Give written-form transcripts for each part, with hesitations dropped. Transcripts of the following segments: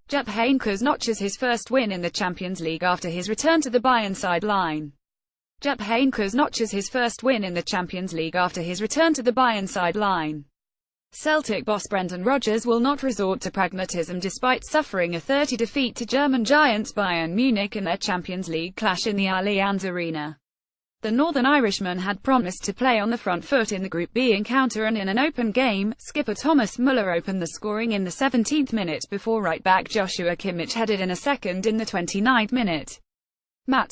Jupp Heynckes notches his first win in the Champions League after his return to the Bayern sideline. Jupp Heynckes notches his first win in the Champions League after his return to the Bayern sideline. Celtic boss Brendan Rodgers will not resort to pragmatism despite suffering a 30 defeat to German giants Bayern Munich in their Champions League clash in the Allianz Arena. The Northern Irishman had promised to play on the front foot in the Group B encounter, and in an open game, skipper Thomas Muller opened the scoring in the 17th minute before right-back Joshua Kimmich headed in a second in the 29th minute.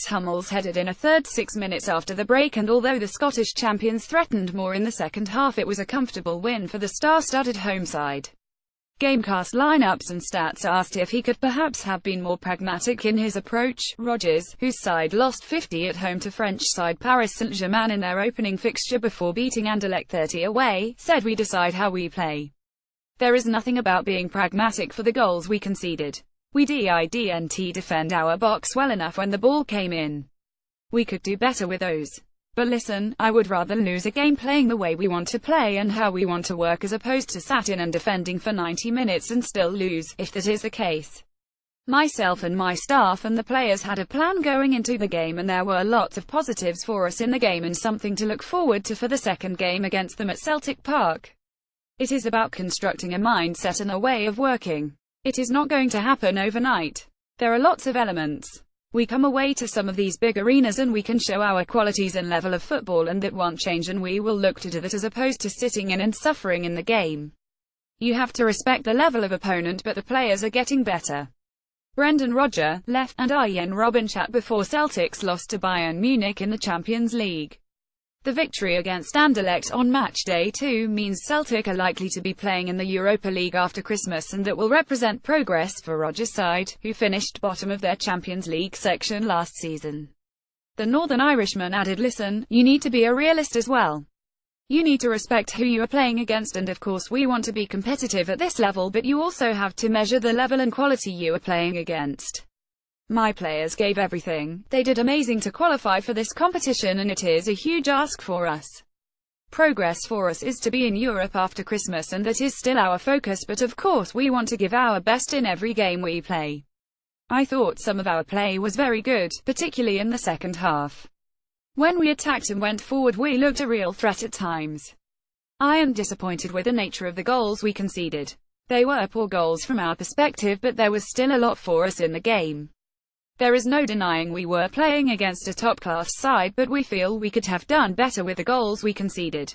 Hummels headed in a third 6 minutes after the break, and although the Scottish champions threatened more in the second half, it was a comfortable win for the star-studded home side. GameCast lineups and stats asked if he could perhaps have been more pragmatic in his approach. Rodgers, whose side lost 50 at home to French side Paris St Germain in their opening fixture before beating Anderlecht 30 away, said, "We decide how we play. There is nothing about being pragmatic for the goals we conceded. We didn't defend our box well enough when the ball came in. We could do better with those. But listen, I would rather lose a game playing the way we want to play and how we want to work as opposed to sat in and defending for 90 minutes and still lose, if that is the case. Myself and my staff and the players had a plan going into the game, and there were lots of positives for us in the game and something to look forward to for the second game against them at Celtic Park. It is about constructing a mindset and a way of working. It is not going to happen overnight. There are lots of elements. We come away to some of these big arenas and we can show our qualities and level of football, and that won't change, and we will look to do that as opposed to sitting in and suffering in the game. You have to respect the level of opponent, but the players are getting better." Brendan Rodgers, left, and Arjen Robben chat before Celtic's loss to Bayern Munich in the Champions League. The victory against Anderlecht on match day 2 means Celtic are likely to be playing in the Europa League after Christmas, and that will represent progress for Rodgers' side, who finished bottom of their Champions League section last season. The Northern Irishman added, "Listen, you need to be a realist as well. You need to respect who you are playing against, and of course we want to be competitive at this level, but you also have to measure the level and quality you are playing against. My players gave everything. They did amazing to qualify for this competition, and it is a huge ask for us. Progress for us is to be in Europe after Christmas, and that is still our focus, but of course we want to give our best in every game we play. I thought some of our play was very good, particularly in the second half. When we attacked and went forward, we looked a real threat at times. I am disappointed with the nature of the goals we conceded. They were poor goals from our perspective, but there was still a lot for us in the game. There is no denying we were playing against a top-class side, but we feel we could have done better with the goals we conceded.